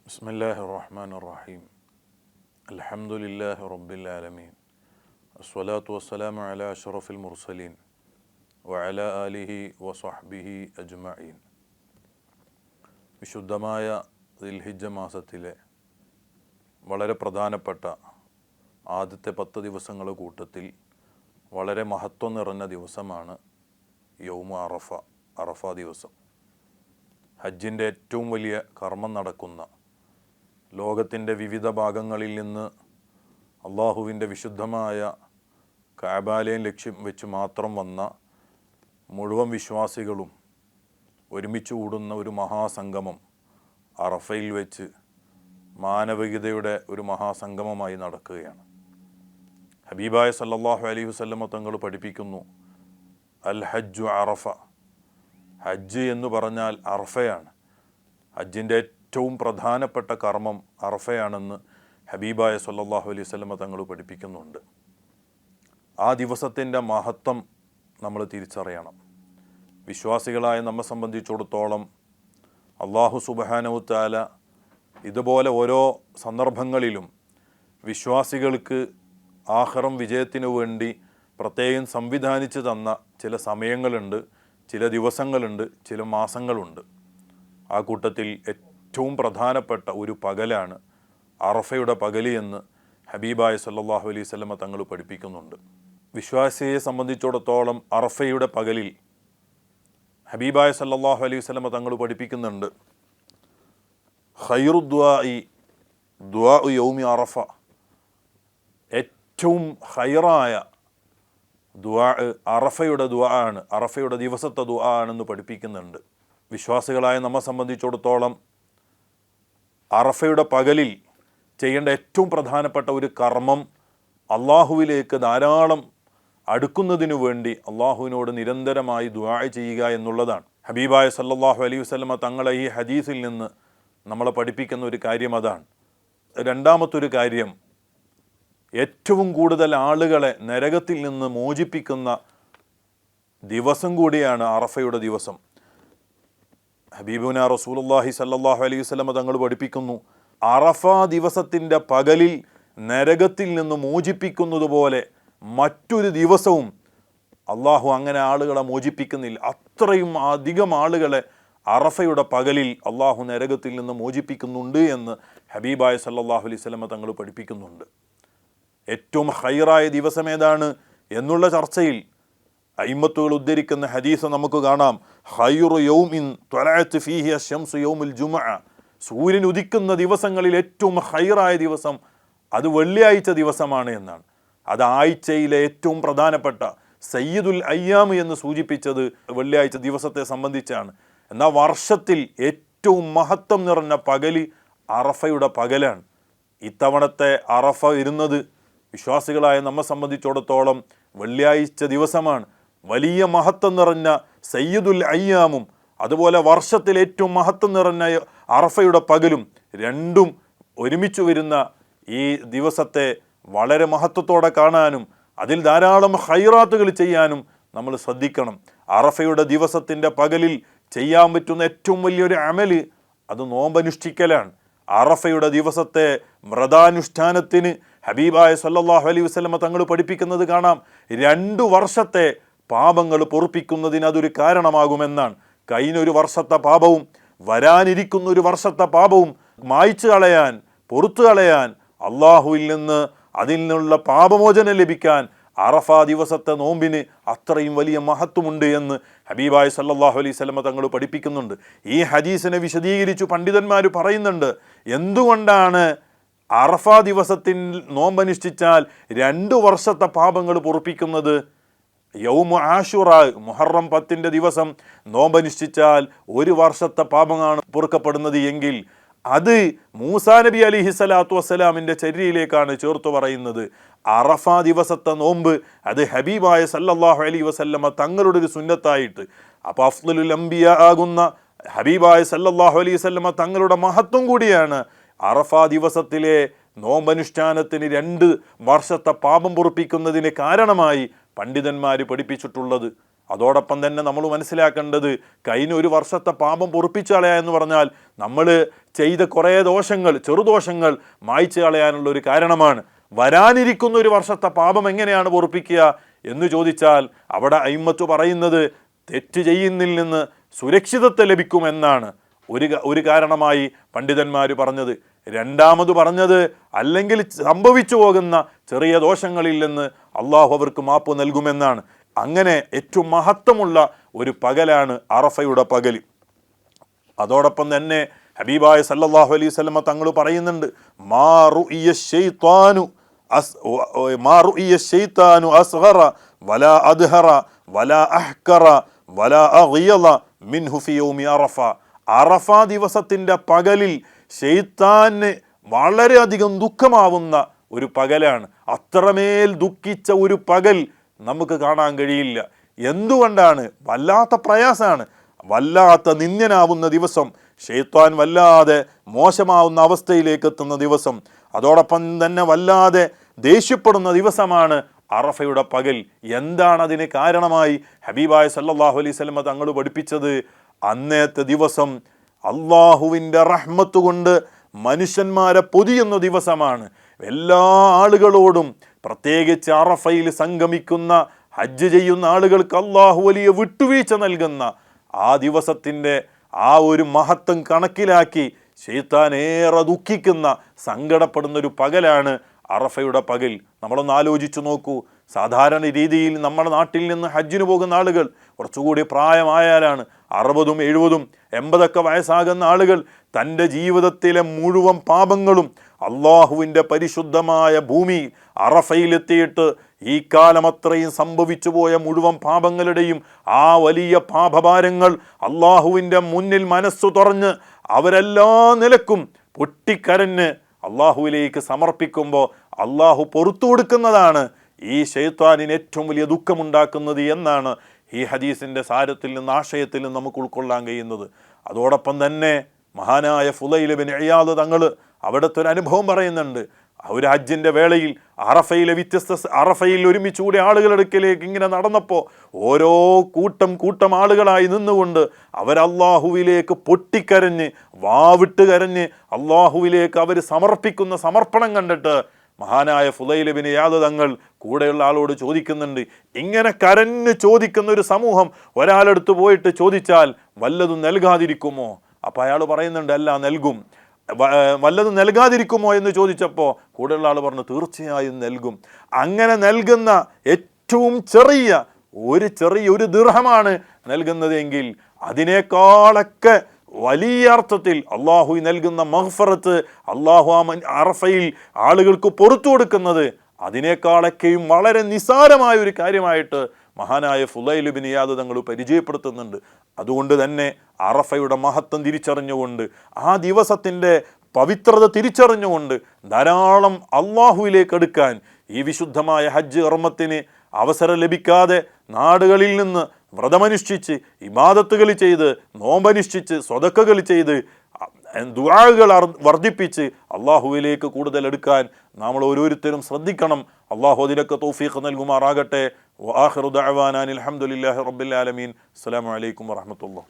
ബിസ്മില്ലാഹിർ റഹ്മാനിർ റഹീം. അൽഹംദുലില്ലാഹി റബ്ബിൽ ആലമീൻ. അസ്സലാത്തു വസ്സലാമു അലാ അഷ്റഫിൽ മുർസലീൻ വഅലാ ആലിഹി വസ്വഹ്ബിഹി അജ്മഈൻ. വിശുദ്ധമായ ദിൽഹിജ്ജ മാസത്തിലെ വളരെ പ്രധാനപ്പെട്ട ആദ്യത്തെ 10 ദിവസങ്ങളുടെ കൂട്ടത്തിൽ വളരെ മഹത്വം നിറഞ്ഞ ദിവസമാണ് യൗമ അറഫ ദിവസം. ഹജ്ജിൻ്റെ ഏറ്റവും വലിയ കർമ്മം നടക്കുന്ന ലോകത്തിൻ്റെ വിവിധ ഭാഗങ്ങളിൽ നിന്ന് അള്ളാഹുവിൻ്റെ വിശുദ്ധമായ കഅബാലയം ലക്ഷ്യം വെച്ച് മാത്രം വന്ന മുഴുവൻ വിശ്വാസികളും ഒരുമിച്ച് കൂടുന്ന ഒരു മഹാസംഗമം അറഫയിൽ വെച്ച് മാനവികതയുടെ ഒരു മഹാസംഗമമായി നടക്കുകയാണ്. ഹബീബായ സല്ലല്ലാഹു അലൈഹി വസല്ലമ തങ്ങൾ പഠിപ്പിക്കുന്നു, അൽ ഹജ്ജു അറഫ. ഹജ്ജ് എന്ന് പറഞ്ഞാൽ അറഫയാണ്. ഹജ്ജിൻ്റെ ഏറ്റവും പ്രധാനപ്പെട്ട കർമ്മം അറഫയാണെന്ന് ഹബീബായ സല്ലല്ലാഹു അലൈഹി വസല്ലമ തങ്ങൾ പഠിപ്പിക്കുന്നുണ്ട്. ആ ദിവസത്തിൻ്റെ മഹത്വം നമ്മൾ തിരിച്ചറിയണം. വിശ്വാസികളായ നമ്മെ സംബന്ധിച്ചിടത്തോളം അല്ലാഹു സുബ്ഹാനഹു തആല ഇതുപോലെ ഓരോ സന്ദർഭങ്ങളിലും വിശ്വാസികൾക്ക് ആഖിറം വിജയത്തിനു വേണ്ടി പ്രത്യേകം സംവിധാനിച്ച് തന്ന ചില സമയങ്ങളുണ്ട്, ചില ദിവസങ്ങളുണ്ട്, ചില മാസങ്ങളുണ്ട്. ആ കൂട്ടത്തിൽ ഏറ്റവും പ്രധാനപ്പെട്ട ഒരു പകലാണ് അറഫയുടെ പകല് എന്ന് ഹബീബായ സല്ലല്ലാഹു അലൈഹി വസല്ലമ തങ്ങൾ പഠിപ്പിക്കുന്നുണ്ട്. വിശ്വാസിയെ സംബന്ധിച്ചിടത്തോളം അറഫയുടെ പകലിൽ ഹബീബായ സല്ലല്ലാഹു അലൈഹി വസല്ലമ തങ്ങൾ പഠിപ്പിക്കുന്നുണ്ട്, ഖൈറു ദുആഉ യൗമി അറഫ. ഏറ്റവും ഖൈറായ ദുആ അറഫയുടെ ദുആ ആണ്, അറഫയുടെ ദിവസത്തെ ദുആ ആണെന്ന് പഠിപ്പിക്കുന്നുണ്ട്. വിശ്വാസികളായ നമ്മെ സംബന്ധിച്ചിടത്തോളം അറഫയുടെ പകലിൽ ചെയ്യേണ്ട ഏറ്റവും പ്രധാനപ്പെട്ട ഒരു കർമ്മം അള്ളാഹുവിലേക്ക് ധാരാളം അടുക്കുന്നതിനു വേണ്ടി അള്ളാഹുവിനോട് നിരന്തരമായി ദുആ ചെയ്യുക എന്നുള്ളതാണ്. ഹബീബായ സല്ലല്ലാഹു അലൈഹി വസല്ലമ തങ്ങളെ ഈ ഹദീസിൽ നിന്ന് നമ്മളെ പഠിപ്പിക്കുന്ന ഒരു കാര്യം അതാണ്. രണ്ടാമത്തൊരു കാര്യം, ഏറ്റവും കൂടുതൽ ആളുകളെ നരകത്തിൽ നിന്ന് മോചിപ്പിക്കുന്ന ദിവസം കൂടിയാണ് അറഫയുടെ ദിവസം. ഹബീബുന റസൂലുള്ളാഹി സല്ലല്ലാഹു അലൈഹി വസല്ലമ തങ്ങൾ പഠിപ്പിക്കുന്നു, അറഫ ദിവസത്തിൻ്റെ പകലിൽ നരകത്തിൽ നിന്ന് മോചിപ്പിക്കുന്നത് പോലെ മറ്റൊരു ദിവസവും അള്ളാഹു അങ്ങനെ ആളുകളെ മോചിപ്പിക്കുന്നില്ല. അത്രയും അധികം ആളുകളെ അറഫയുടെ പകലിൽ അള്ളാഹു നരകത്തിൽ നിന്ന് മോചിപ്പിക്കുന്നുണ്ട് എന്ന് ഹബീബായ സല്ലല്ലാഹു അലൈഹി വസല്ലമ തങ്ങൾ പഠിപ്പിക്കുന്നുണ്ട്. ഏറ്റവും ഖൈറായ ദിവസം ഏതാണ് എന്നുള്ള ചർച്ചയിൽ അയിമ്മത്തുകൾ ഉദ്ധരിക്കുന്ന ഹദീസ് നമുക്ക് കാണാം, ഖൈറു യൗമിൻ ത്വലഅത് ഫീഹി അശംസു യൗമുൽ ജുമുഅ. സൂര്യൻ ഉദിക്കുന്ന ദിവസങ്ങളിൽ ഏറ്റവും ഖൈറായ ദിവസം അത് വെള്ളിയാഴ്ച ദിവസമാണ് എന്നാണ്. അത് ആഴ്ചയിലെ ഏറ്റവും പ്രധാനപ്പെട്ട സയ്യിദുൽ അയ്യാം എന്ന് സൂചിപ്പിച്ചത് വെള്ളിയാഴ്ച ദിവസത്തെ സംബന്ധിച്ചാണ്. എന്നാൽ വർഷത്തിൽ ഏറ്റവും മഹത്വം നിറഞ്ഞ പകല് അറഫയുടെ പകലാണ്. ഇത്തവണത്തെ അറഫ ഇരുന്നത് വിശ്വാസികളായ നമ്മെ സംബന്ധിച്ചിടത്തോളം വെള്ളിയാഴ്ച ദിവസമാണ്. വലിയ മഹത്വം നിറഞ്ഞ സയ്യിദുൽ അയ്യാമും അതുപോലെ വർഷത്തിൽ ഏറ്റവും മഹത്വം നിറഞ്ഞ അറഫയുടെ പകലും രണ്ടും ഒരുമിച്ച് വരുന്ന ഈ ദിവസത്തെ വളരെ മഹത്വത്തോടെ കാണാനും അതിൽ ധാരാളം ഖൈറാത്തുകൾ ചെയ്യാനും നമ്മൾ ശ്രദ്ധിക്കണം. അറഫയുടെ ദിവസത്തിൻ്റെ പകലിൽ ചെയ്യാൻ പറ്റുന്ന ഏറ്റവും വലിയൊരു അമല് അത് നോമ്പനുഷ്ഠിക്കലാണ്. അറഫയുടെ ദിവസത്തെ വ്രതാനുഷ്ഠാനത്തിന് ഹബീബായ സല്ലല്ലാഹു അലൈഹി വസല്ലമ തങ്ങൾ പഠിപ്പിക്കുന്നത് കാണാം, 2 വർഷത്തെ പാപങ്ങൾ പൊറുപ്പിക്കുന്നതിന് അതൊരു കാരണമാകുമെന്നാണ്. കഴിഞ്ഞൊരു വർഷത്തെ പാപവും വരാനിരിക്കുന്ന ഒരു വർഷത്തെ പാപവും മായ്ച്ചു കളയാൻ, പൊറുത്തു കളയാൻ, അള്ളാഹുവിൽ നിന്ന് അതിൽ നിന്നുള്ള പാപമോചനം ലഭിക്കാൻ അറഫ ദിവസത്തെ നോമ്പിന് അത്രയും വലിയ മഹത്വമുണ്ട് എന്ന് ഹബീബായ സല്ലല്ലാഹു അലൈഹി വസല്ലമ തങ്ങൾ പഠിപ്പിക്കുന്നുണ്ട്. ഈ ഹദീസിനെ വിശദീകരിച്ചു പണ്ഡിതന്മാർ പറയുന്നുണ്ട്, എന്തുകൊണ്ടാണ് അറഫ ദിവസത്തിൽ നോമ്പനുഷ്ഠിച്ചാൽ 2 വർഷത്തെ പാപങ്ങൾ പൊറുപ്പിക്കുന്നത്? യൗമു ആശുറ മുഹറം 10 ദിവസം നോമ്പനുഷ്ഠിച്ചാൽ 1 വർഷത്തെ പാപമാണ് പൊറുക്കപ്പെടുന്നത് എങ്കിൽ അത് മൂസാ നബി അലൈഹി സ്വലാത്തു വസ്സലാമിൻ്റെ ചര്യയിലേക്കാണ് ചേർത്ത് പറയുന്നത്. അറഫ ദിവസത്തെ നോമ്പ് അത് ഹബീബായ സല്ലല്ലാഹു അലൈഹി വസല്ലമ തങ്ങളുടെ ഒരു സുന്നത്തായിട്ട്, അപ്പോൾ അഫ്ളലുൽ അംബിയ ആകുന്ന ഹബീബായ സല്ലല്ലാഹു അലൈഹി വസല്ലമ തങ്ങളുടെ മഹത്വം കൂടിയാണ് അറഫ ദിവസത്തിലെ നോമ്പനുഷ്ഠാനത്തിന് 2 വർഷത്തെ പാപം പൊറുപ്പിക്കുന്നതിന് കാരണമായി പണ്ഡിതന്മാർ പഠിപ്പിച്ചിട്ടുള്ളത്. അതോടൊപ്പം തന്നെ നമ്മൾ മനസ്സിലാക്കേണ്ടത് കഴിഞ്ഞ ഒരു വർഷത്തെ പാപം പൊറുപ്പിച്ചു കളയുക എന്ന് പറഞ്ഞാൽ നമ്മൾ ചെയ്ത കുറേ ദോഷങ്ങൾ, ചെറുദോഷങ്ങൾ മായ്ച്ചു കളയാനുള്ള ഒരു കാരണമാണ്. വരാനിരിക്കുന്ന ഒരു വർഷത്തെ പാപം എങ്ങനെയാണ് പൊറുപ്പിക്കുക എന്ന് ചോദിച്ചാൽ അവിടെ അയിമ്മത്ത് പറയുന്നത് തെറ്റ് ചെയ്യുന്നതിൽ നിന്ന് സുരക്ഷിതത്വം ലഭിക്കുമെന്നാണ് ഒരു കാരണമായി പണ്ഡിതന്മാർ പറഞ്ഞത്. രണ്ടാമത് പറഞ്ഞത് അല്ലെങ്കിൽ സംഭവിച്ചു പോകുന്ന ചെറിയ ദോഷങ്ങളിൽ നിന്ന് അള്ളാഹു അവർക്ക് മാപ്പ് നൽകുമെന്നാണ്. അങ്ങനെ ഏറ്റവും മഹത്വമുള്ള ഒരു പകലാണ് അറഫയുടെ പകൽ. അതോടൊപ്പം തന്നെ ഹബീബായ സല്ലല്ലാഹു അലൈഹി വസല്ലമ തങ്ങൾ പറയുന്നുണ്ട്, മാ റുഇയ ശൈത്താനു അസ്ഗറ വലാ അദ്ഹറ വലാ അഹ്കറ വലാ അഗ്യള മിൻഹു ഫി യൗമി അറഫ. അറഫ ദിവസത്തിൻ്റെ പകലിൽ ശൈത്താന് വളരെയധികം ദുഃഖമാവുന്ന ഒരു പകലാണ്. അത്രമേൽ ദുഃഖിച്ച ഒരു പകൽ നമുക്ക് കാണാൻ കഴിയില്ല. എന്തുകൊണ്ടാണ്? വല്ലാത്ത പ്രയാസമാണ്, വല്ലാത്ത നിന്ദ്യനാവുന്ന ദിവസം, ശൈത്താൻ വല്ലാതെ മോശമാവുന്ന അവസ്ഥയിലേക്ക് എത്തുന്ന ദിവസം, അതോടൊപ്പം തന്നെ വല്ലാതെ ദേഷ്യപ്പെടുന്ന ദിവസമാണ് അറഫയുടെ പകൽ. എന്താണ് അതിന് കാരണമായി ഹബീബായ സല്ലല്ലാഹു അലൈഹി വസല്ലമ തങ്ങൾ പഠിപ്പിച്ചത്? അന്നത്തെ ദിവസം അള്ളാഹുവിൻ്റെ റഹ്മത്ത് കൊണ്ട് മനുഷ്യന്മാരെ പൊതിയുന്ന ദിവസമാണ്. എല്ലാ ആളുകളോടും, പ്രത്യേകിച്ച് അറഫയിൽ സംഗമിക്കുന്ന ഹജ്ജ് ചെയ്യുന്ന ആളുകൾക്ക് അള്ളാഹു വലിയ വിട്ടുവീഴ്ച നൽകുന്ന ആ ദിവസത്തിൻ്റെ ആ ഒരു മഹത്വം കണക്കിലാക്കി ശൈത്താൻ ഏറെ ദുഃഖിക്കുന്ന, സങ്കടപ്പെടുന്ന ഒരു പകലാണ് അറഫയുടെ പകൽ. നമ്മളൊന്ന് ആലോചിച്ചു നോക്കൂ. സാധാരണ രീതിയിൽ നമ്മുടെ നാട്ടിൽ നിന്ന് ഹജ്ജിന് പോകുന്ന ആളുകൾ കുറച്ചുകൂടി പ്രായമായാലാണ്, 60, 70, 80 വയസ്സാകുന്ന ആളുകൾ തൻ്റെ ജീവിതത്തിലെ മുഴുവൻ പാപങ്ങളും അള്ളാഹുവിൻ്റെ പരിശുദ്ധമായ ഭൂമി അറഫയിലെത്തിയിട്ട് ഈ കാലം അത്രയും സംഭവിച്ചു പോയ മുഴുവൻ പാപങ്ങളുടെയും ആ വലിയ പാപഭാരങ്ങൾ അള്ളാഹുവിൻ്റെ മുന്നിൽ മനസ്സു തുറന്ന് അവരെല്ലാ നിലക്കും പൊട്ടിക്കരഞ്ഞ് അള്ളാഹുവിലേക്ക് സമർപ്പിക്കുമ്പോൾ അള്ളാഹു പുറത്തു കൊടുക്കുന്നതാണ് ഈ ശൈത്താനിന് ഏറ്റവും വലിയ ദുഃഖമുണ്ടാക്കുന്നത് എന്നാണ് ഈ ഹദീസിൻ്റെ സാരത്തിൽ നിന്ന്, ആശയത്തിൽ നിന്ന് നമുക്ക് ഉൾക്കൊള്ളാൻ കഴിയുന്നത്. അതോടൊപ്പം തന്നെ മഹാനായ ഫുളൈൽ ഇബ്നു ഇയാദ് തങ്ങൾ അവിടുത്തെ ഒരു അനുഭവം പറയുന്നുണ്ട്. ഒരു ഹജ്ജിൻ്റെ വേളയിൽ അറഫയിൽ ഒരുമിച്ച് കൂടി ആളുകളടുക്കലേക്ക് ഇങ്ങനെ നടന്നപ്പോൾ ഓരോ കൂട്ടം ആളുകളായി നിന്നുകൊണ്ട് അവരല്ലാഹുവിലേക്ക് പൊട്ടിക്കരഞ്ഞ്, വാവിട്ട് കരഞ്ഞ് അള്ളാഹുവിലേക്ക് അവർ സമർപ്പിക്കുന്ന സമർപ്പണം കണ്ടിട്ട് മഹാനായ ഫുളൈൽ ഇബ്നു ഇയാദ് തങ്ങൾ കൂടെയുള്ള ആളോട് ചോദിക്കുന്നുണ്ട്, ഇങ്ങനെ കരഞ്ഞ് ചോദിക്കുന്ന ഒരു സമൂഹം ഒരാളെടുത്ത് പോയിട്ട് ചോദിച്ചാൽ വല്ലതും നൽകാതിരിക്കുമോ? അപ്പോൾ അയാൾ പറയുന്നുണ്ട്, അല്ല, നൽകും. വല്ലതും നൽകാതിരിക്കുമോ എന്ന് ചോദിച്ചപ്പോൾ കൂടെയുള്ള ആൾ പറഞ്ഞു, തീർച്ചയായും നൽകും. അങ്ങനെ നൽകുന്ന ഏറ്റവും ചെറിയ ഒരു ദിർഹമാണ് നൽകുന്നതെങ്കിൽ അതിനേക്കാളൊക്കെ വലിയ അർത്ഥത്തിൽ അള്ളാഹു നൽകുന്ന മഗ്ഫിറത്ത്, അള്ളാഹു അറഫയിൽ ആളുകൾക്ക് പുറത്തു കൊടുക്കുന്നത് അതിനേക്കാളൊക്കെയും വളരെ നിസാരമായ ഒരു കാര്യമായിട്ട് മഹാനായ ഫുളൈൽ ഇബ്നു ഇയാദ് തങ്ങൾ പരിചയപ്പെടുത്തുന്നുണ്ട്. അതുകൊണ്ട് തന്നെ അറഫയുടെ മഹത്വം തിരിച്ചറിഞ്ഞുകൊണ്ട്, ആ ദിവസത്തിൻ്റെ പവിത്രത തിരിച്ചറിഞ്ഞുകൊണ്ട് ധാരാളം അള്ളാഹുവിലേക്ക് അടുക്കാൻ ഈ വിശുദ്ധമായ ഹജ്ജ് കർമ്മത്തിന് അവസരം ലഭിക്കാതെ നാടുകളിൽ നിന്ന് വ്രതമനുഷ്ഠിച്ച്, ഇബാദത്തുകൾ ചെയ്ത്, നോമ്പനുഷ്ഠിച്ച്, സ്വതക്കകൾ ചെയ്ത്, ദുആകൾ വർദ്ധിപ്പിച്ച് അള്ളാഹുവിലേക്ക് കൂടുതൽ എടുക്കാൻ നമ്മൾ ഓരോരുത്തരും ശ്രദ്ധിക്കണം. അള്ളാഹു അതിനൊക്കെ തൗഫീഖ് നൽകുമാറാകട്ടെ. വആഖിറു ദഅവാനാ അൽഹംദുലില്ലാഹി റബ്ബിൽ ആലമീൻ. അസ്സലാമു അലൈക്കും വറഹ്മത്തുള്ളാഹി.